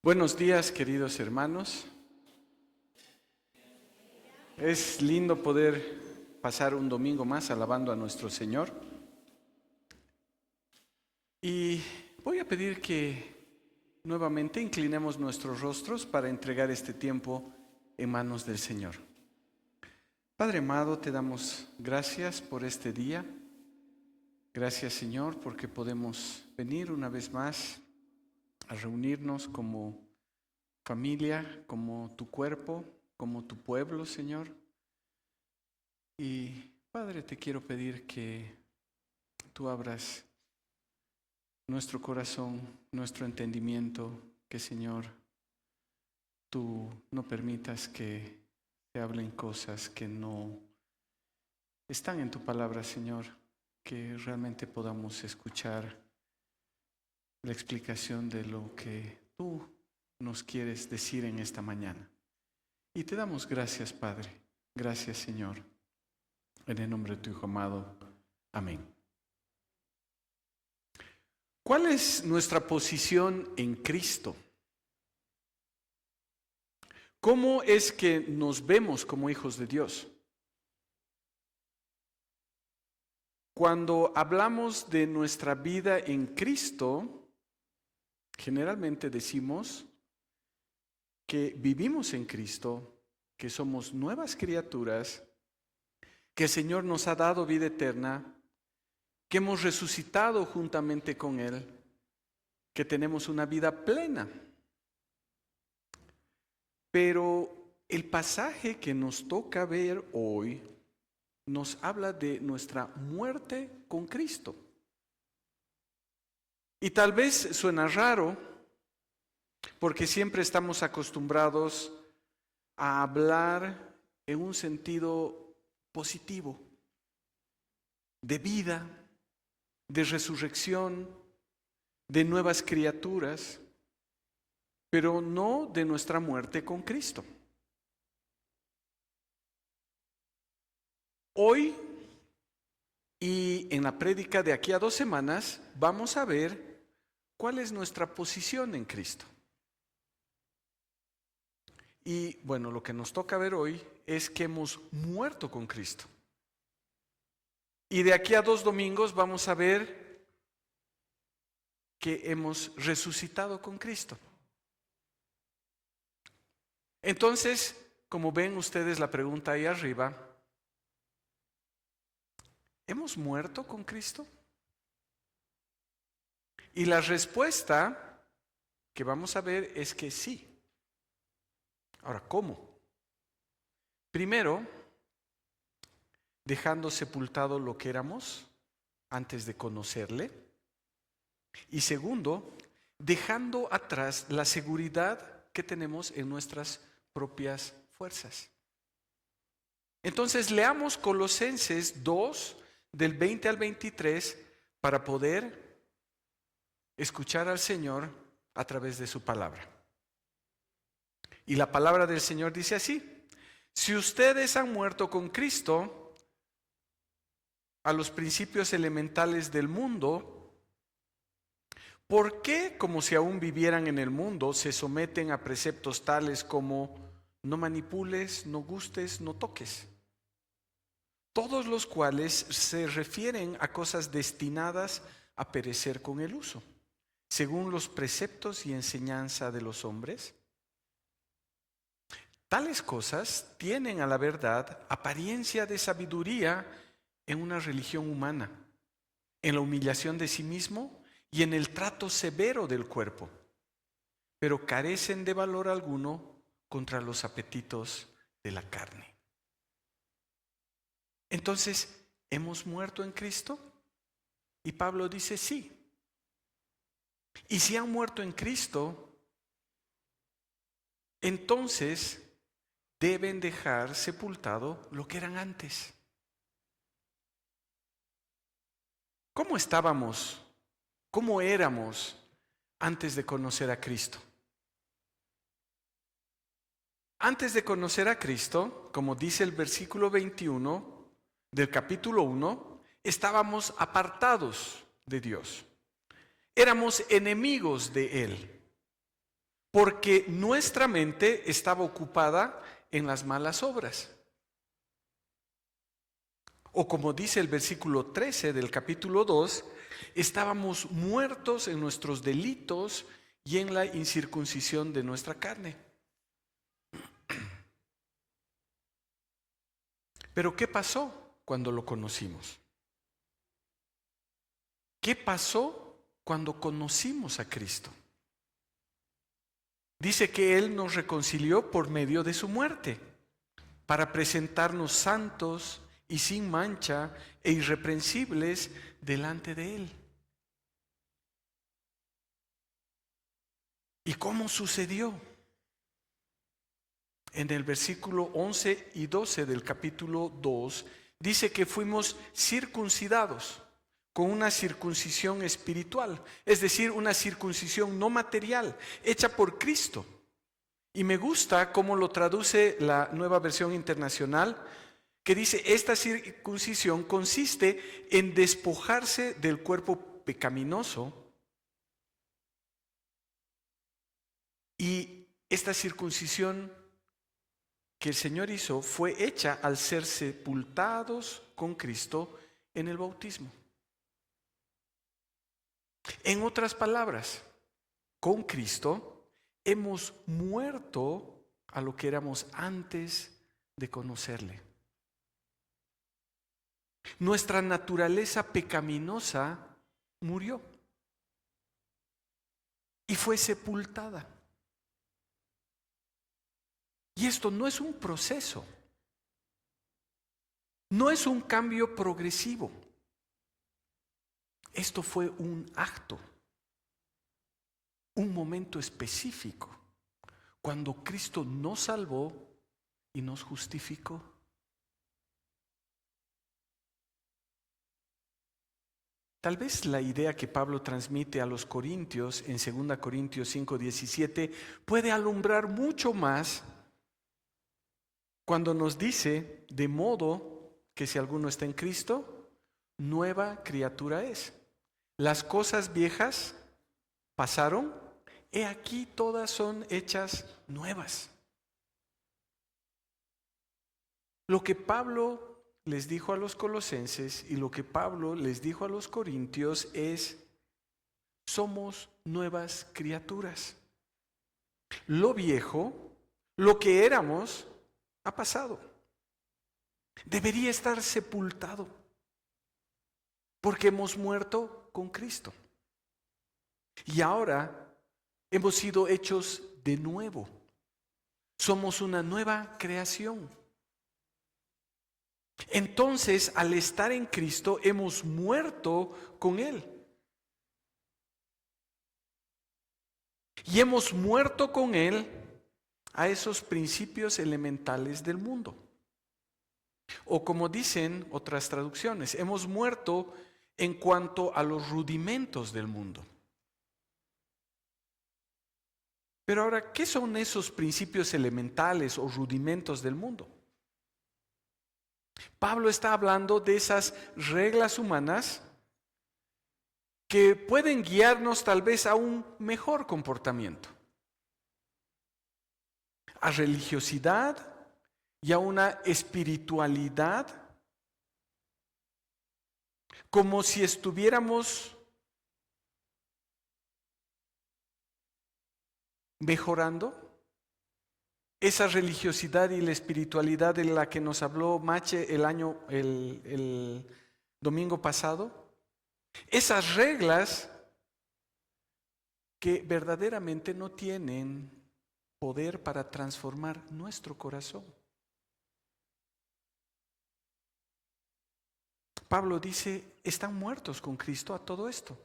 Buenos días, queridos hermanos. Es lindo poder pasar un domingo más alabando a nuestro Señor. Y voy a pedir que nuevamente inclinemos nuestros rostros para entregar este tiempo en manos del Señor. Padre amado, te damos gracias por este día. Gracias, Señor, porque podemos venir una vez más a reunirnos como familia, como tu cuerpo, como tu pueblo, Señor. Y Padre, te quiero pedir que tú abras nuestro corazón, nuestro entendimiento, que Señor, tú no permitas que se hablen cosas que no están en tu palabra, Señor, que realmente podamos escuchar la explicación de lo que tú nos quieres decir en esta mañana. Y te damos gracias, Padre. Gracias, Señor. En el nombre de tu Hijo amado. Amén. ¿Cuál es nuestra posición en Cristo? ¿Cómo es que nos vemos como hijos de Dios? Cuando hablamos de nuestra vida en Cristo, generalmente decimos que vivimos en Cristo, que somos nuevas criaturas, que el Señor nos ha dado vida eterna, que hemos resucitado juntamente con Él, que tenemos una vida plena. Pero el pasaje que nos toca ver hoy nos habla de nuestra muerte con Cristo. Y tal vez suena raro, porque siempre estamos acostumbrados a hablar en un sentido positivo, de vida, de resurrección, de nuevas criaturas, pero no de nuestra muerte con Cristo. Hoy y en la prédica de aquí a 2 semanas vamos a ver cuál es nuestra posición en Cristo. Y bueno, lo que nos toca ver hoy es que hemos muerto con Cristo. Y de aquí a 2 domingos vamos a ver que hemos resucitado con Cristo. Entonces, como ven ustedes la pregunta ahí arriba, ¿hemos muerto con Cristo? Y la respuesta que vamos a ver es que sí. Ahora, ¿cómo? Primero, dejando sepultado lo que éramos antes de conocerle. Y segundo, dejando atrás la seguridad que tenemos en nuestras propias fuerzas. Entonces, leamos Colosenses 2, del 20 al 23, para poder escuchar al Señor a través de su palabra. Y la palabra del Señor dice así: si ustedes han muerto con Cristo a los principios elementales del mundo, ¿por qué, como si aún vivieran en el mundo, se someten a preceptos tales como no manipules, no gustes, no toques? Todos los cuales se refieren a cosas destinadas a perecer con el uso, según los preceptos y enseñanza de los hombres. Tales cosas tienen a la verdad apariencia de sabiduría en una religión humana, en la humillación de sí mismo y en el trato severo del cuerpo, pero carecen de valor alguno contra los apetitos de la carne. Entonces, ¿hemos muerto en Cristo? Y Pablo dice sí. Y si han muerto en Cristo, entonces deben dejar sepultado lo que eran antes. ¿Cómo estábamos? ¿Cómo éramos antes de conocer a Cristo? Antes de conocer a Cristo, como dice el versículo 21 del capítulo 1, estábamos apartados de Dios. Éramos enemigos de Él. porque nuestra mente estaba ocupada en las malas obras. O como dice el versículo 13 del capítulo 2, estábamos muertos en nuestros delitos y en la incircuncisión de nuestra carne. Pero ¿qué pasó cuando lo conocimos? ¿Qué pasó cuando conocimos a Cristo? Dice que Él nos reconcilió por medio de su muerte, para presentarnos santos y sin mancha e irreprensibles delante de Él. ¿Y cómo sucedió? En el versículo 11 y 12 del capítulo 2 dice que fuimos circuncidados con una circuncisión espiritual, es decir, una circuncisión no material, hecha por Cristo. Y me gusta cómo lo traduce la Nueva Versión Internacional, que dice, esta circuncisión consiste en despojarse del cuerpo pecaminoso, y esta circuncisión que el Señor hizo fue hecha al ser sepultados con Cristo en el bautismo. En otras palabras, con Cristo hemos muerto a lo que éramos antes de conocerle. Nuestra naturaleza pecaminosa murió y fue sepultada. Y esto no es un proceso, no es un cambio progresivo. Esto fue un acto, un momento específico, cuando Cristo nos salvó y nos justificó. Tal vez la idea que Pablo transmite a los corintios en 2 Corintios 5:17 puede alumbrar mucho más cuando nos dice, de modo que si alguno está en Cristo, nueva criatura es. Las cosas viejas pasaron, he aquí todas son hechas nuevas. Lo que Pablo les dijo a los colosenses y lo que Pablo les dijo a los corintios es, somos nuevas criaturas. Lo viejo, lo que éramos, ha pasado. Debería estar sepultado, porque hemos muerto con Cristo. Y ahora hemos sido hechos de nuevo. Somos una nueva creación. Entonces, al estar en Cristo, hemos muerto con Él. Y hemos muerto con Él a esos principios elementales del mundo. O como dicen otras traducciones, hemos muerto en cuanto a los rudimentos del mundo. Pero ahora, ¿qué son esos principios elementales o rudimentos del mundo? Pablo está hablando de esas reglas humanas que pueden guiarnos tal vez a un mejor comportamiento, a religiosidad y a una espiritualidad, como si estuviéramos mejorando esa religiosidad y la espiritualidad de la que nos habló Mache el domingo pasado. Esas reglas que verdaderamente no tienen poder para transformar nuestro corazón. Pablo dice, están muertos con Cristo a todo esto.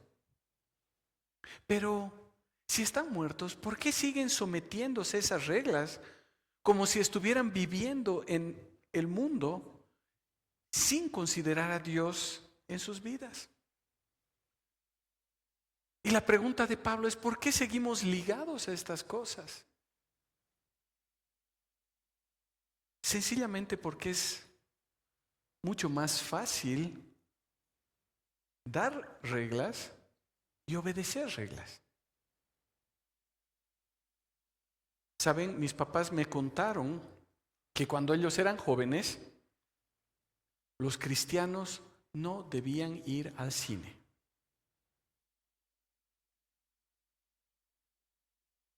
Pero si están muertos, ¿por qué siguen sometiéndose a esas reglas como si estuvieran viviendo en el mundo sin considerar a Dios en sus vidas? Y la pregunta de Pablo es, ¿por qué seguimos ligados a estas cosas? Sencillamente porque es mucho más fácil dar reglas y obedecer reglas. Saben, mis papás me contaron que cuando ellos eran jóvenes, los cristianos no debían ir al cine.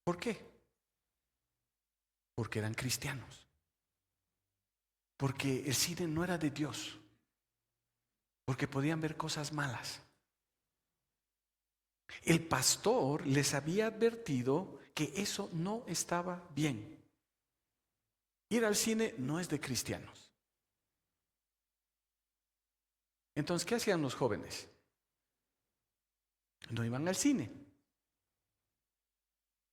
¿Por qué? Porque eran cristianos. Porque el cine no era de Dios. Porque podían ver cosas malas. El pastor les había advertido que eso no estaba bien. Ir al cine no es de cristianos. Entonces, ¿qué hacían los jóvenes? No iban al cine.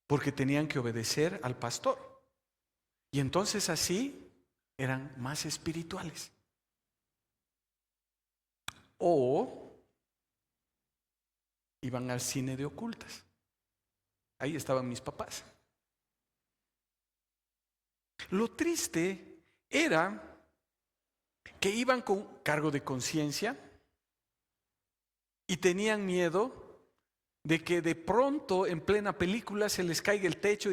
Porque tenían que obedecer al pastor. Y entonces así eran más espirituales. O iban al cine de ocultas. Ahí estaban mis papás. Lo triste era que iban con cargo de conciencia y tenían miedo de que de pronto en plena película se les caiga el techo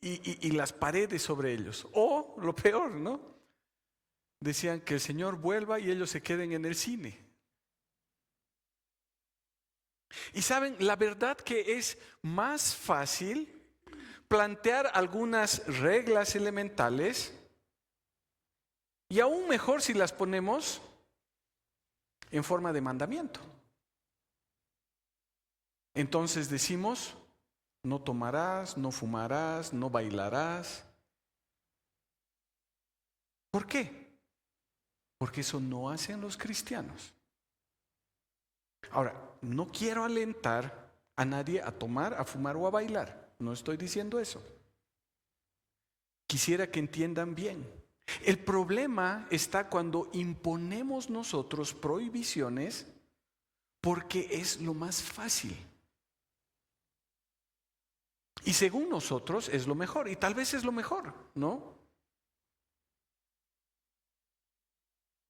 y las paredes sobre ellos. O lo peor, ¿no? Decían que el Señor vuelva y ellos se queden en el cine. Y saben, la verdad que es más fácil plantear algunas reglas elementales y aún mejor si las ponemos en forma de mandamiento. Entonces decimos, no tomarás, no fumarás, no bailarás. ¿Por qué? Porque eso no hacen los cristianos. Ahora, no quiero alentar a nadie a tomar, a fumar o a bailar. No estoy diciendo eso. Quisiera que entiendan bien. El problema está cuando imponemos nosotros prohibiciones porque es lo más fácil. Y según nosotros es lo mejor, y tal vez es lo mejor, ¿no?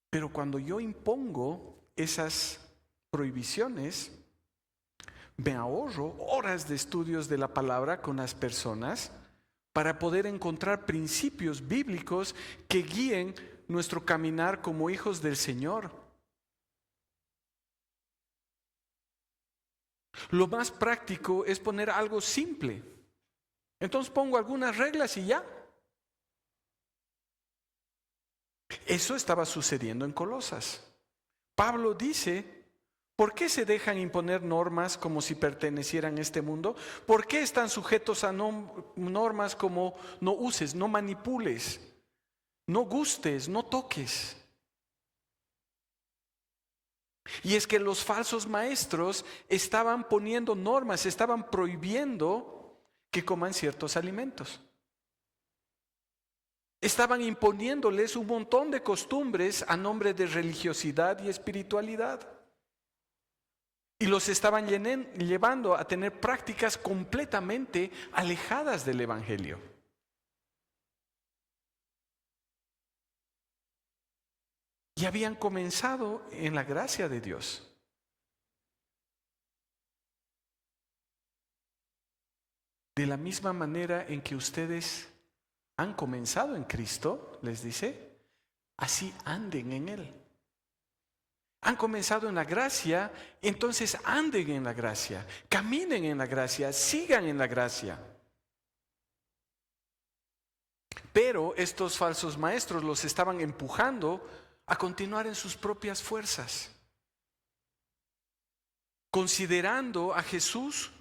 Pero cuando yo impongo esas prohibiciones, me ahorro horas de estudios de la palabra con las personas para poder encontrar principios bíblicos que guíen nuestro caminar como hijos del Señor. Lo más práctico es poner algo simple. Entonces pongo algunas reglas y ya. Eso estaba sucediendo en Colosas. Pablo dice, ¿por qué se dejan imponer normas como si pertenecieran a este mundo? ¿Por qué están sujetos a normas como no uses, no manipules, no gustes, no toques? Y es que los falsos maestros estaban poniendo normas, estaban prohibiendo que coman ciertos alimentos. Estaban imponiéndoles un montón de costumbres a nombre de religiosidad y espiritualidad. Y los estaban llevando a tener prácticas completamente alejadas del Evangelio. Y habían comenzado en la gracia de Dios. De la misma manera en que ustedes han comenzado en Cristo, les dice, así anden en Él. Han comenzado en la gracia, entonces anden en la gracia, caminen en la gracia, sigan en la gracia. Pero estos falsos maestros los estaban empujando a continuar en sus propias fuerzas, considerando a Jesús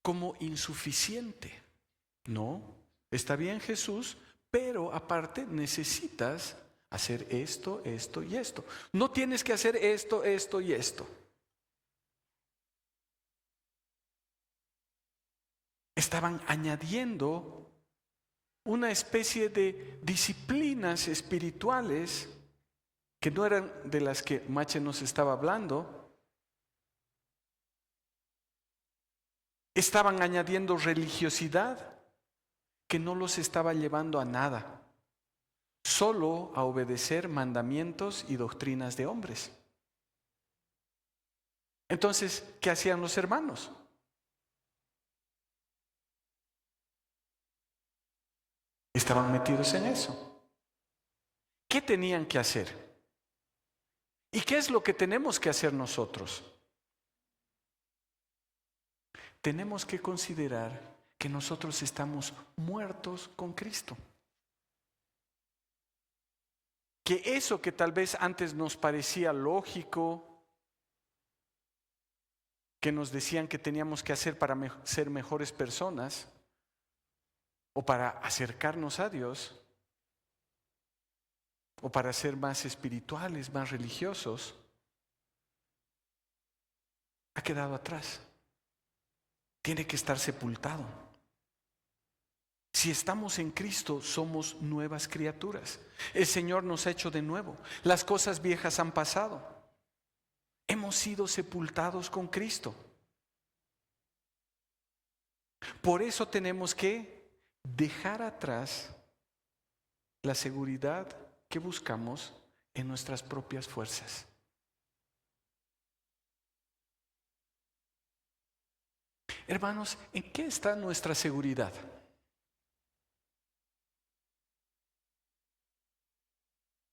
como insuficiente. No, está bien Jesús, pero aparte necesitas hacer esto, esto y esto. No tienes que hacer esto, esto y esto. Estaban añadiendo una especie de disciplinas espirituales que no eran de las que Mache nos estaba hablando. Estaban añadiendo religiosidad que no los estaba llevando a nada, solo a obedecer mandamientos y doctrinas de hombres. Entonces, ¿qué hacían los hermanos? Estaban metidos en eso. ¿Qué tenían que hacer? ¿Y qué es lo que tenemos que hacer nosotros? Tenemos que considerar que nosotros estamos muertos con Cristo. Que eso que tal vez antes nos parecía lógico, que nos decían que teníamos que hacer para ser mejores personas o para acercarnos a Dios o para ser más espirituales, más religiosos, ha quedado atrás. Tiene que estar sepultado. Si estamos en Cristo, somos nuevas criaturas. El Señor nos ha hecho de nuevo. Las cosas viejas han pasado. Hemos sido sepultados con Cristo. Por eso tenemos que dejar atrás la seguridad que buscamos en nuestras propias fuerzas. Hermanos, ¿en qué está nuestra seguridad?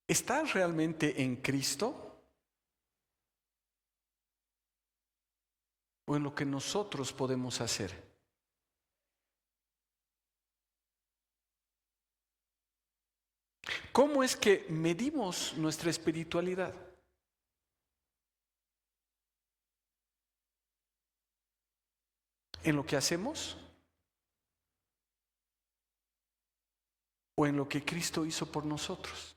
¿Está realmente en Cristo? ¿O en lo que nosotros podemos hacer? ¿Cómo es que medimos nuestra espiritualidad? ¿En lo que hacemos? ¿O en lo que Cristo hizo por nosotros?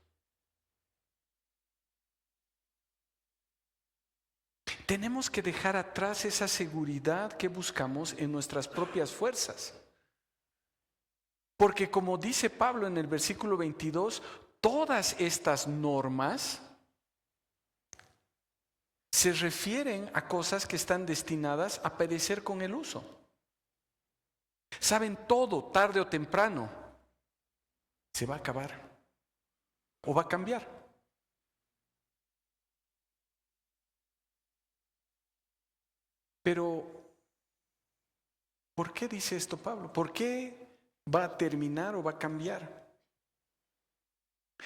Tenemos que dejar atrás esa seguridad que buscamos en nuestras propias fuerzas. Porque como dice Pablo en el versículo 22, todas estas normas se refieren a cosas que están destinadas a perecer con el uso. Saben, todo, tarde o temprano, se va a acabar o va a cambiar. Pero, ¿por qué dice esto Pablo? ¿Por qué va a terminar o va a cambiar?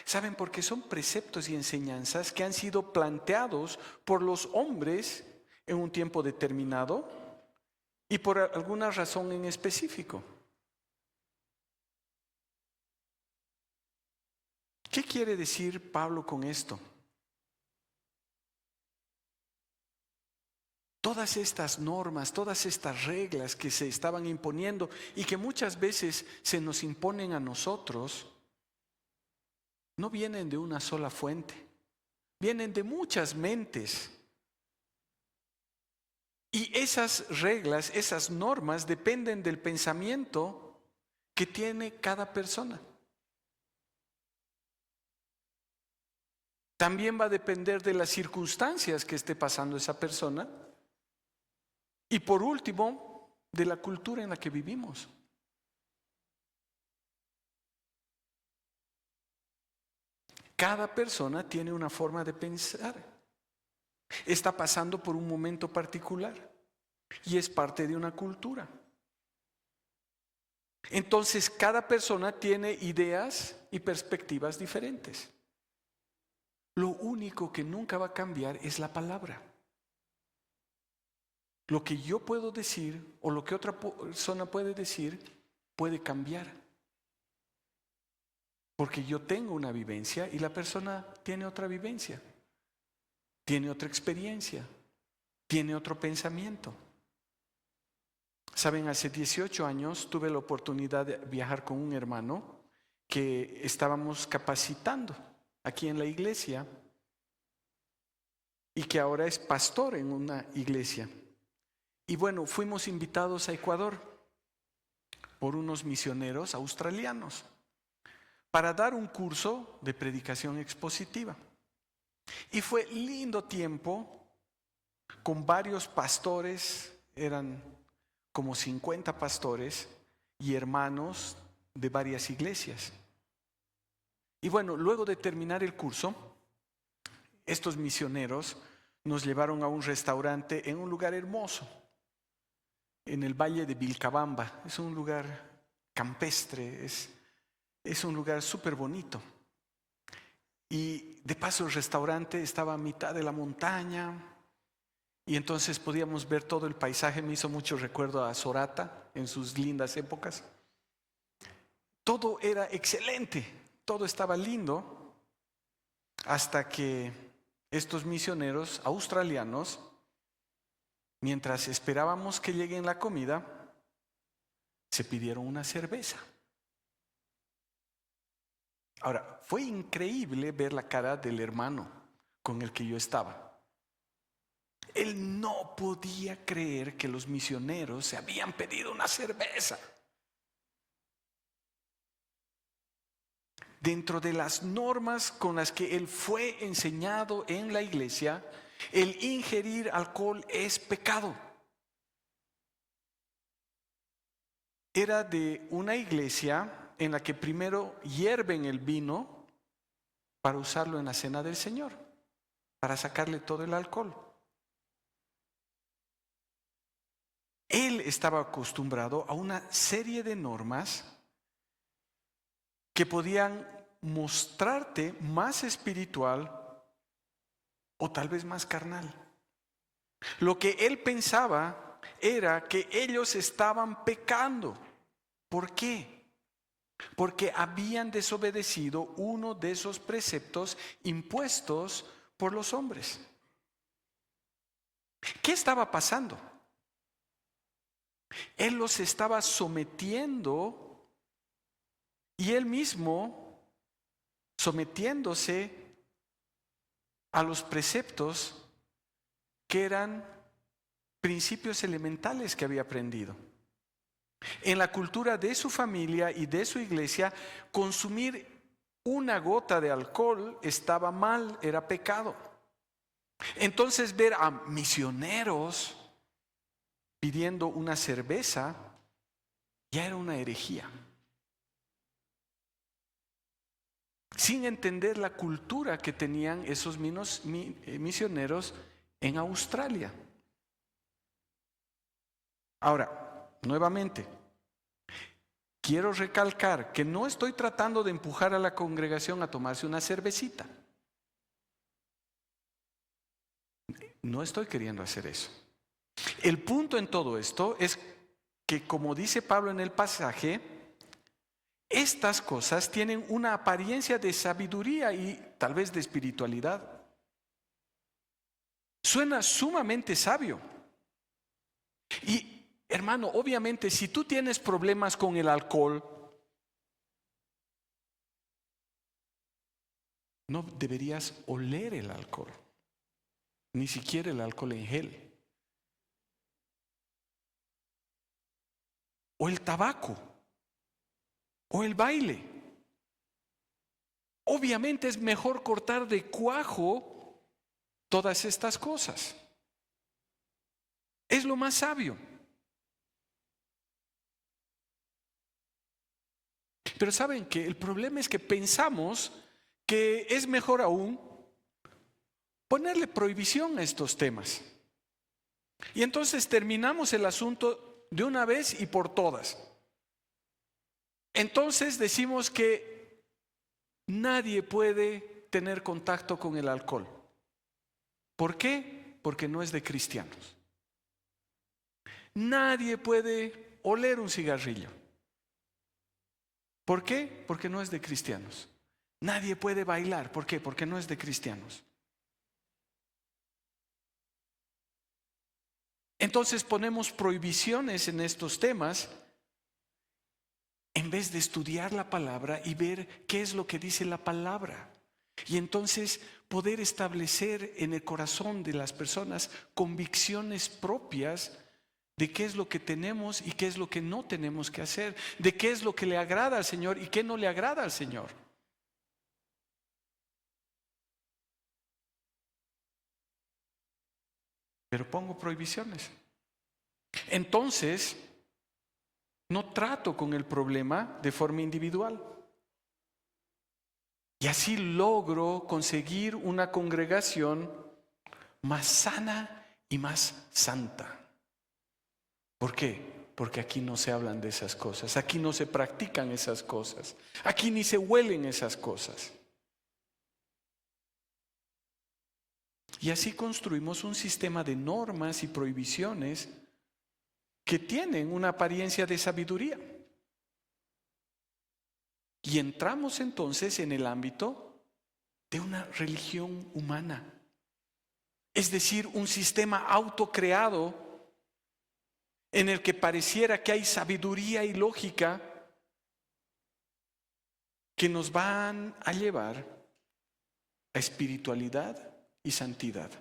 ¿Saben? Porque son preceptos y enseñanzas que han sido planteados por los hombres en un tiempo determinado y por alguna razón en específico. ¿Qué quiere decir Pablo con esto? Todas estas normas, todas estas reglas que se estaban imponiendo y que muchas veces se nos imponen a nosotros, no vienen de una sola fuente, vienen de muchas mentes. Y esas reglas, esas normas dependen del pensamiento que tiene cada persona. También va a depender de las circunstancias que esté pasando esa persona. Y por último, de la cultura en la que vivimos. Cada persona tiene una forma de pensar. Está pasando por un momento particular y es parte de una cultura. Entonces, cada persona tiene ideas y perspectivas diferentes. Lo único que nunca va a cambiar es la palabra. Lo que yo puedo decir o lo que otra persona puede decir puede cambiar. Porque yo tengo una vivencia y la persona tiene otra vivencia, tiene otra experiencia, tiene otro pensamiento. Saben, hace 18 años tuve la oportunidad de viajar con un hermano que estábamos capacitando aquí en la iglesia y que ahora es pastor en una iglesia. Y bueno, fuimos invitados a Ecuador por unos misioneros australianos para dar un curso de predicación expositiva. Y fue lindo tiempo con varios pastores, eran como 50 pastores y hermanos de varias iglesias. Y bueno, luego de terminar el curso, estos misioneros nos llevaron a un restaurante en un lugar hermoso, en el valle de Vilcabamba. Es un lugar campestre, es es un lugar súper bonito. Y de paso el restaurante estaba a mitad de la montaña. Y entonces podíamos ver todo el paisaje. Me hizo mucho recuerdo a Sorata en sus lindas épocas. Todo era excelente, todo estaba lindo, hasta que estos misioneros australianos, mientras esperábamos que llegue la comida, se pidieron una cerveza. Ahora, fue increíble ver la cara del hermano con el que yo estaba. Él no podía creer que los misioneros se habían pedido una cerveza. Dentro de las normas con las que él fue enseñado en la iglesia, el ingerir alcohol es pecado. Era de una iglesia en la que primero hierven el vino para usarlo en la cena del Señor, para sacarle todo el alcohol. Él estaba acostumbrado a una serie de normas que podían mostrarte más espiritual o tal vez más carnal. Lo que él pensaba era que ellos estaban pecando. ¿Por qué? Porque habían desobedecido uno de esos preceptos impuestos por los hombres. ¿Qué estaba pasando? Él los estaba sometiendo y él mismo sometiéndose a los preceptos que eran principios elementales que había aprendido. En la cultura de su familia y de su iglesia, consumir una gota de alcohol estaba mal, era pecado. Entonces ver a misioneros pidiendo una cerveza ya era una herejía. Sin entender la cultura que tenían esos misioneros en Australia. Ahora, nuevamente, quiero recalcar que no estoy tratando de empujar a la congregación a tomarse una cervecita. No estoy queriendo hacer eso. El punto en todo esto es que, como dice Pablo en el pasaje, estas cosas tienen una apariencia de sabiduría y tal vez de espiritualidad. Suena sumamente sabio. Y hermano, obviamente si tú tienes problemas con el alcohol, no deberías oler el alcohol, ni siquiera el alcohol en gel. O el tabaco, o el baile. Obviamente es mejor cortar de cuajo todas estas cosas. Es lo más sabio. Pero saben que el problema es que pensamos que es mejor aún ponerle prohibición a estos temas. Y entonces terminamos el asunto de una vez y por todas. Entonces decimos que nadie puede tener contacto con el alcohol. ¿Por qué? Porque no es de cristianos. Nadie puede oler un cigarrillo. ¿Por qué? Porque no es de cristianos. Nadie puede bailar. ¿Por qué? Porque no es de cristianos. Entonces ponemos prohibiciones en estos temas en vez de estudiar la palabra y ver qué es lo que dice la palabra. Y entonces poder establecer en el corazón de las personas convicciones propias de qué es lo que tenemos y qué es lo que no tenemos que hacer, de qué es lo que le agrada al Señor y qué no le agrada al Señor. Pero pongo prohibiciones. Entonces, no trato con el problema de forma individual. Y así logro conseguir una congregación más sana y más santa. ¿Por qué? Porque aquí no se hablan de esas cosas, aquí no se practican esas cosas, aquí ni se huelen esas cosas. Y así construimos un sistema de normas y prohibiciones que tienen una apariencia de sabiduría. Y entramos entonces en el ámbito de una religión humana. Es decir, un sistema autocreado en el que pareciera que hay sabiduría y lógica que nos van a llevar a espiritualidad y santidad.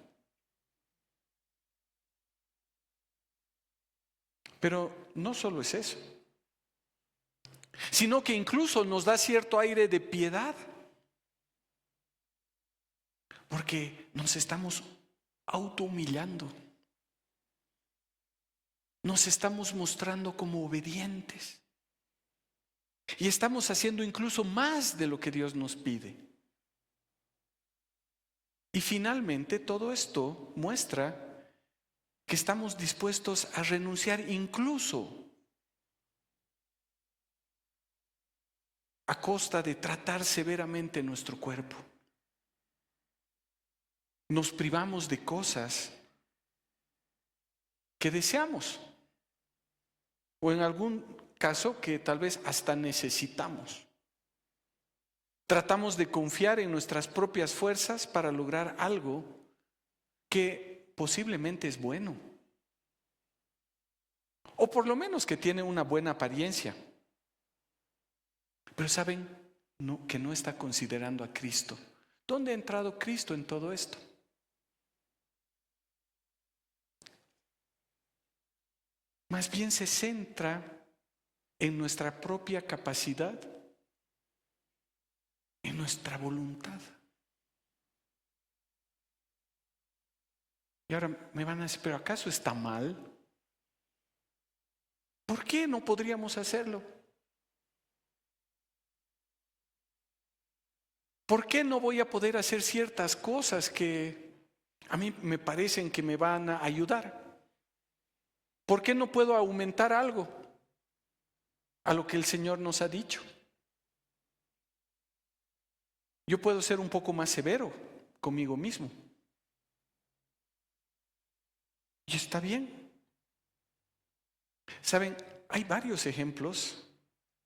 Pero no solo es eso, sino que incluso nos da cierto aire de piedad, porque nos estamos autohumillando, nos estamos mostrando como obedientes y estamos haciendo incluso más de lo que Dios nos pide. Y finalmente todo esto muestra que estamos dispuestos a renunciar incluso a costa de tratar severamente nuestro cuerpo. Nos privamos de cosas que deseamos o en algún caso que tal vez hasta necesitamos. Tratamos de confiar en nuestras propias fuerzas para lograr algo que posiblemente es bueno, o por lo menos que tiene una buena apariencia. Pero saben que no está considerando a Cristo. ¿Dónde ha entrado Cristo en todo esto? Más bien se centra en nuestra propia capacidad, en nuestra voluntad. Y ahora me van a decir, ¿pero acaso está mal? ¿Por qué no podríamos hacerlo? ¿Por qué no voy a poder hacer ciertas cosas que a mí me parecen que me van a ayudar? ¿Por qué no puedo aumentar algo a lo que el Señor nos ha dicho? Yo puedo ser un poco más severo conmigo mismo. Y está bien. Saben, hay varios ejemplos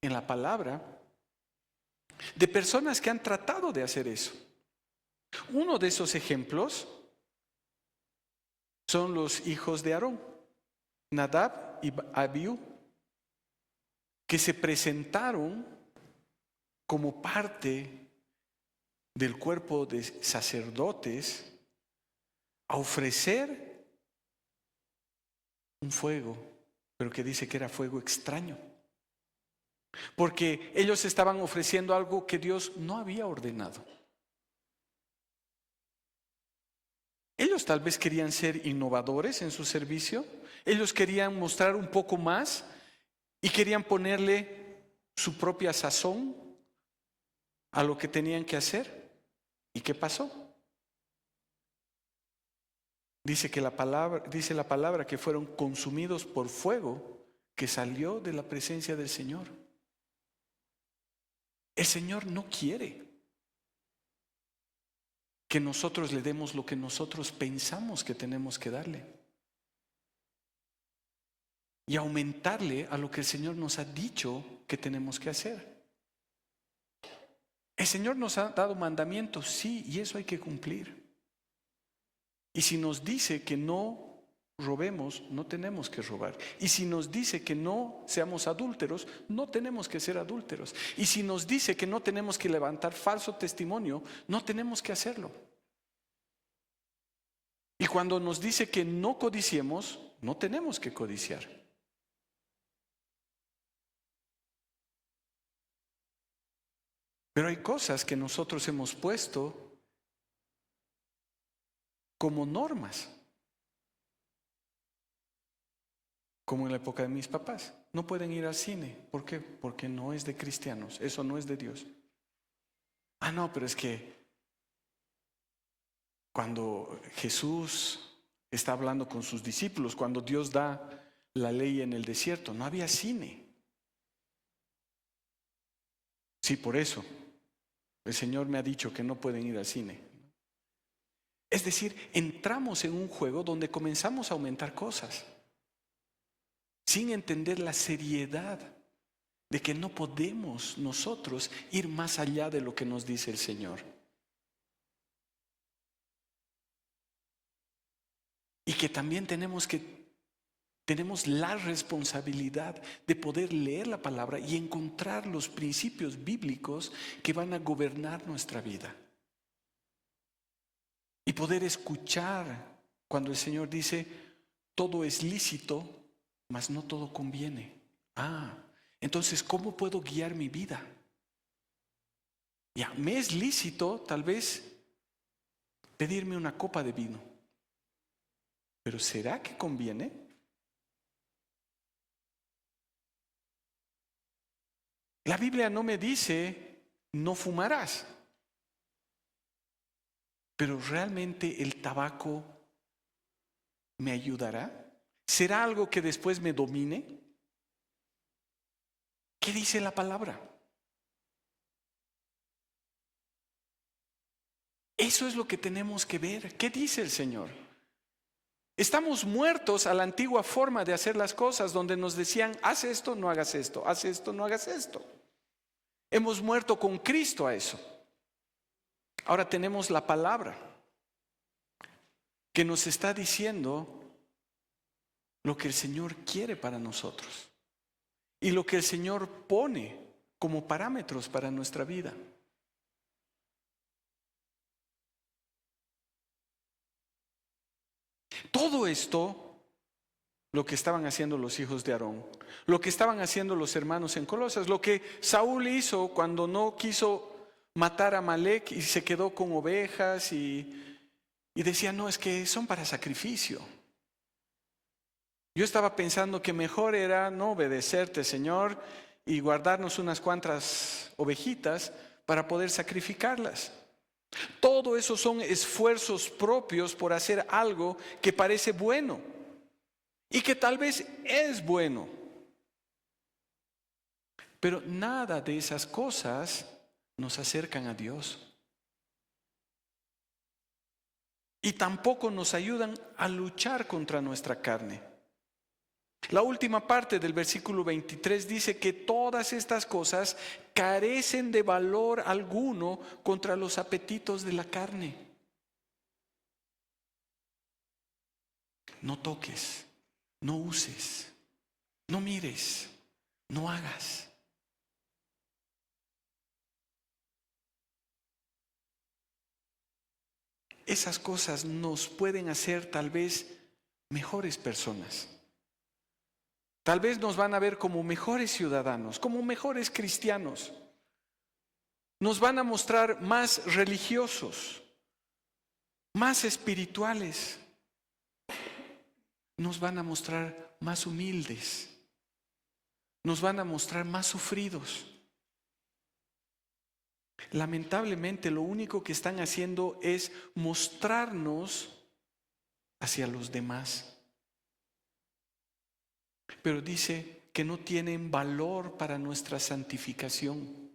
en la palabra de personas que han tratado de hacer eso. Uno de esos ejemplos son los hijos de Aarón, Nadab y Abiú, que se presentaron como parte del cuerpo de sacerdotes a ofrecer un fuego, pero que dice que era fuego extraño, porque ellos estaban ofreciendo algo que Dios no había ordenado. Ellos tal vez querían ser innovadores en su servicio, ellos querían mostrar un poco más y querían ponerle su propia sazón a lo que tenían que hacer. ¿Y qué pasó? Dice la palabra que fueron consumidos por fuego que salió de la presencia del Señor. El Señor no quiere que nosotros le demos lo que nosotros pensamos que tenemos que darle y aumentarle a lo que el Señor nos ha dicho que tenemos que hacer. El Señor nos ha dado mandamientos, sí, y eso hay que cumplir. Y si nos dice que no robemos, no tenemos que robar. Y si nos dice que no seamos adúlteros, no tenemos que ser adúlteros. Y si nos dice que no tenemos que levantar falso testimonio, no tenemos que hacerlo. Y cuando nos dice que no codiciemos, no tenemos que codiciar. Pero hay cosas que nosotros hemos puesto como normas. Como en la época de mis papás. No pueden ir al cine. ¿Por qué? Porque no es de cristianos. Eso no es de Dios. Ah, no, pero es que cuando Jesús está hablando con sus discípulos, cuando Dios da la ley en el desierto, no había cine. Sí, por eso el Señor me ha dicho que no pueden ir al cine. Es decir, entramos en un juego donde comenzamos a aumentar cosas, sin entender la seriedad de que no podemos nosotros ir más allá de lo que nos dice el Señor. Y que también tenemos la responsabilidad de poder leer la palabra y encontrar los principios bíblicos que van a gobernar nuestra vida. Y poder escuchar cuando el Señor dice, todo es lícito, mas no todo conviene. Entonces, ¿cómo puedo guiar mi vida? Ya, me es lícito tal vez pedirme una copa de vino, pero ¿será que conviene? La Biblia no me dice, no fumarás, pero ¿realmente el tabaco me ayudará? ¿Será algo que después me domine? ¿Qué dice la palabra? Eso es lo que tenemos que ver. ¿Qué dice el Señor? Estamos muertos a la antigua forma de hacer las cosas, donde nos decían, haz esto, no hagas esto, haz esto, no hagas esto. Hemos muerto con Cristo a eso. Ahora tenemos la palabra que nos está diciendo lo que el Señor quiere para nosotros y lo que el Señor pone como parámetros para nuestra vida. Todo esto, lo que estaban haciendo los hijos de Aarón, lo que estaban haciendo los hermanos en Colosas, lo que Saúl hizo cuando no quiso matar a Amalek y se quedó con ovejas y decía, no, es que son para sacrificio. Yo estaba pensando que mejor era no obedecerte, Señor, y guardarnos unas cuantas ovejitas para poder sacrificarlas. Todo eso son esfuerzos propios por hacer algo que parece bueno y que tal vez es bueno. Pero nada de esas cosas nos acercan a Dios. Y tampoco nos ayudan a luchar contra nuestra carne. La última parte del versículo 23 dice que todas estas cosas carecen de valor alguno contra los apetitos de la carne. No toques, no uses, no mires, no hagas. Esas cosas nos pueden hacer tal vez mejores personas. Tal vez nos van a ver como mejores ciudadanos, como mejores cristianos. Nos van a mostrar más religiosos, más espirituales. Nos van a mostrar más humildes. Nos van a mostrar más sufridos. Lamentablemente, lo único que están haciendo es mostrarnos hacia los demás. Pero dice que no tienen valor para nuestra santificación.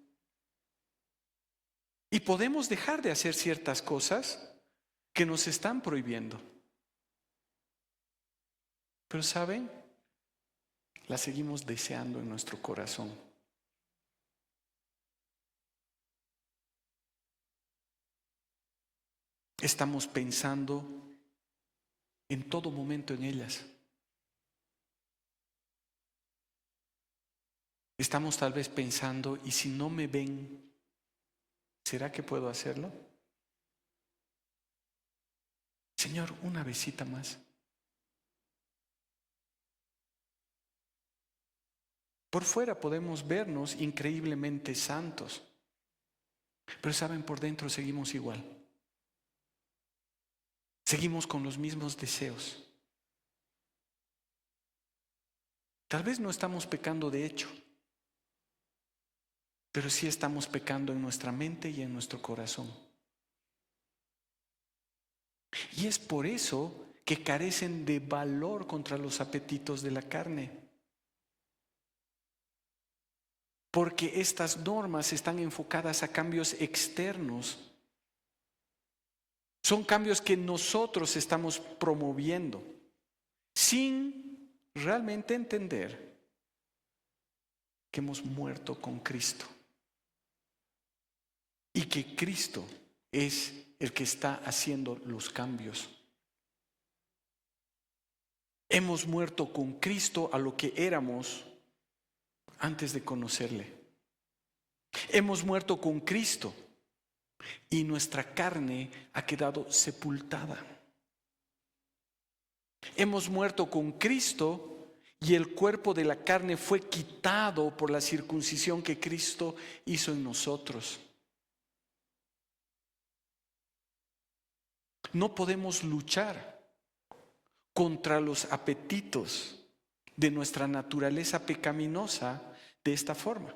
Y podemos dejar de hacer ciertas cosas que nos están prohibiendo. Pero ¿saben? Las seguimos deseando en nuestro corazón. Estamos pensando en todo momento en ellas. Estamos tal vez pensando, ¿y si no me ven, será que puedo hacerlo? Señor, una besita más. Por fuera podemos vernos increíblemente santos, pero saben, por dentro seguimos igual. Seguimos con los mismos deseos. Tal vez no estamos pecando de hecho, pero sí estamos pecando en nuestra mente y en nuestro corazón. Y es por eso que carecen de valor contra los apetitos de la carne. Porque estas normas están enfocadas a cambios externos. Son cambios que nosotros estamos promoviendo sin realmente entender que hemos muerto con Cristo y que Cristo es el que está haciendo los cambios. Hemos muerto con Cristo a lo que éramos antes de conocerle. Hemos muerto con Cristo y nuestra carne ha quedado sepultada. Hemos muerto con Cristo y el cuerpo de la carne fue quitado por la circuncisión que Cristo hizo en nosotros. No podemos luchar contra los apetitos de nuestra naturaleza pecaminosa de esta forma.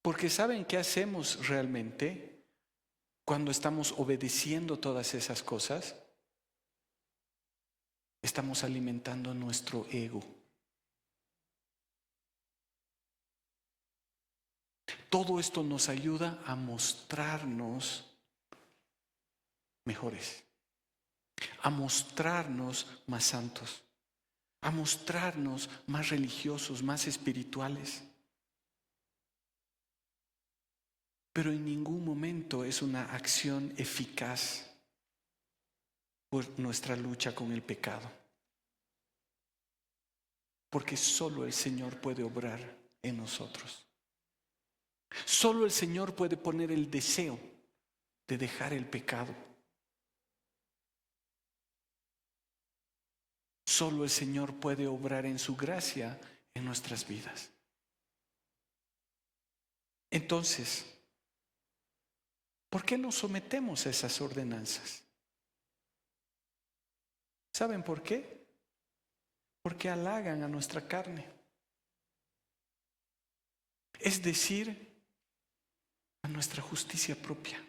Porque ¿saben qué hacemos realmente cuando estamos obedeciendo todas esas cosas? Estamos alimentando nuestro ego. Todo esto nos ayuda a mostrarnos mejores, a mostrarnos más santos, a mostrarnos más religiosos, más espirituales. Pero en ningún momento es una acción eficaz por nuestra lucha con el pecado. Porque solo el Señor puede obrar en nosotros. Solo el Señor puede poner el deseo de dejar el pecado. Solo el Señor puede obrar en su gracia en nuestras vidas. Entonces, ¿por qué nos sometemos a esas ordenanzas? ¿Saben por qué? Porque halagan a nuestra carne. Es decir, a nuestra justicia propia.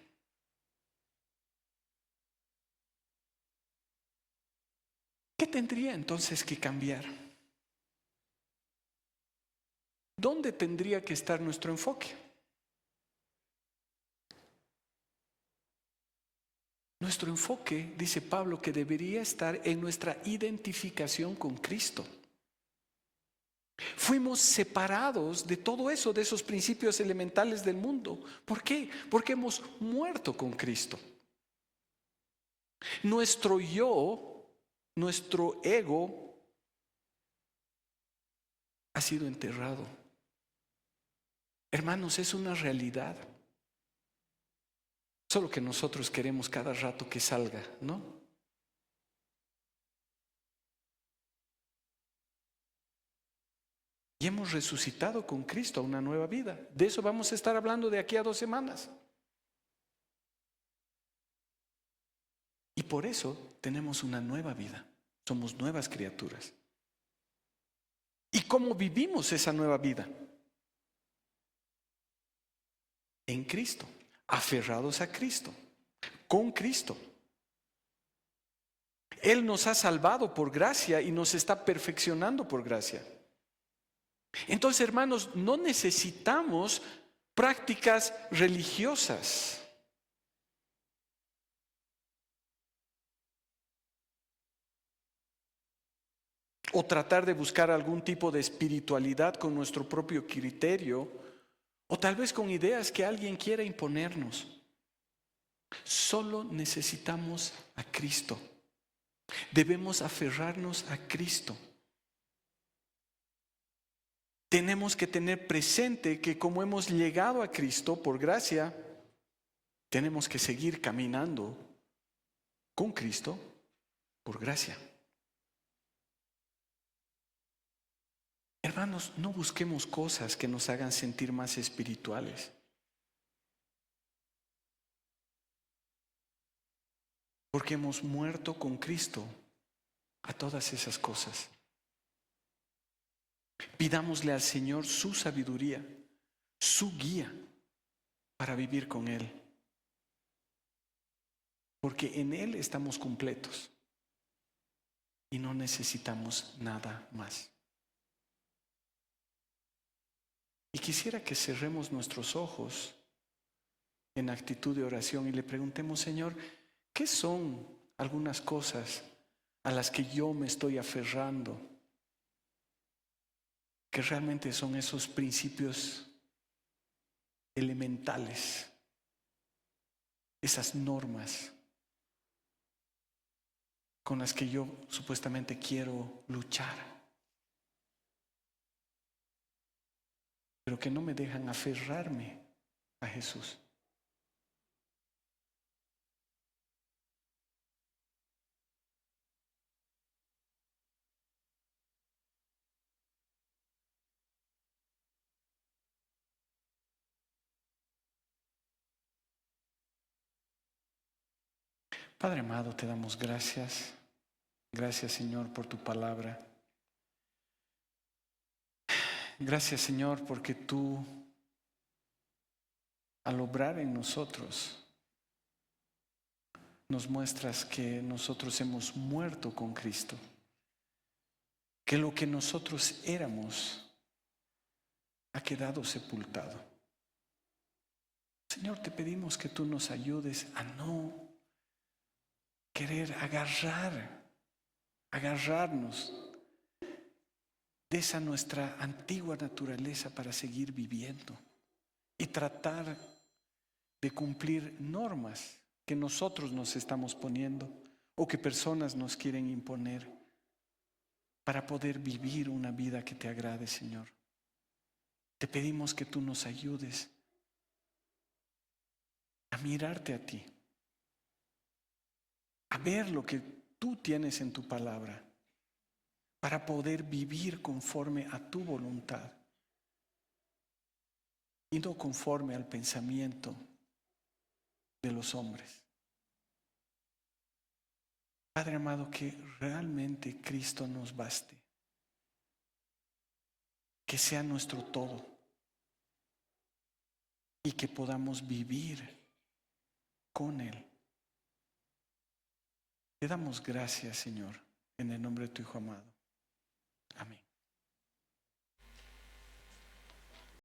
¿Qué tendría entonces que cambiar? ¿Dónde tendría que estar nuestro enfoque? Nuestro enfoque, dice Pablo, que debería estar en nuestra identificación con Cristo. Fuimos separados de todo eso, de esos principios elementales del mundo. ¿Por qué? Porque hemos muerto con Cristo. Nuestro yo, nuestro ego, ha sido enterrado. Hermanos, es una realidad. Solo que nosotros queremos cada rato que salga, ¿no? Y hemos resucitado con Cristo a una nueva vida. De eso vamos a estar hablando de aquí a 2 semanas. Y por eso tenemos una nueva vida. Somos nuevas criaturas. ¿Y cómo vivimos esa nueva vida? En Cristo, aferrados a Cristo, con Cristo. Él nos ha salvado por gracia y nos está perfeccionando por gracia. Entonces, hermanos, no necesitamos prácticas religiosas. O tratar de buscar algún tipo de espiritualidad con nuestro propio criterio, o tal vez con ideas que alguien quiera imponernos. Solo necesitamos a Cristo. Debemos aferrarnos a Cristo. Tenemos que tener presente que como hemos llegado a Cristo por gracia, tenemos que seguir caminando con Cristo por gracia. Hermanos, no busquemos cosas que nos hagan sentir más espirituales. Porque hemos muerto con Cristo a todas esas cosas. Pidámosle al Señor su sabiduría, su guía para vivir con Él. porque en Él estamos completos y no necesitamos nada más. Y quisiera que cerremos nuestros ojos en actitud de oración y le preguntemos, Señor, ¿qué son algunas cosas a las que yo me estoy aferrando? Que realmente son esos principios elementales, esas normas con las que yo supuestamente quiero luchar, pero que no me dejan aferrarme a Jesús. Padre amado, te damos gracias. Gracias, Señor, por tu palabra. Gracias, Señor, porque tú, al obrar en nosotros, nos muestras que nosotros hemos muerto con Cristo, que lo que nosotros éramos ha quedado sepultado. Señor, te pedimos que tú nos ayudes a no querer agarrarnos de esa nuestra antigua naturaleza para seguir viviendo y tratar de cumplir normas que nosotros nos estamos poniendo o que personas nos quieren imponer para poder vivir una vida que te agrade, Señor. Te pedimos que tú nos ayudes a mirarte a ti, a ver lo que tú tienes en tu palabra, para poder vivir conforme a tu voluntad y no conforme al pensamiento de los hombres. Padre amado, que realmente Cristo nos baste, que sea nuestro todo y que podamos vivir con Él. Te damos gracias, Señor, en el nombre de tu Hijo amado. Amén.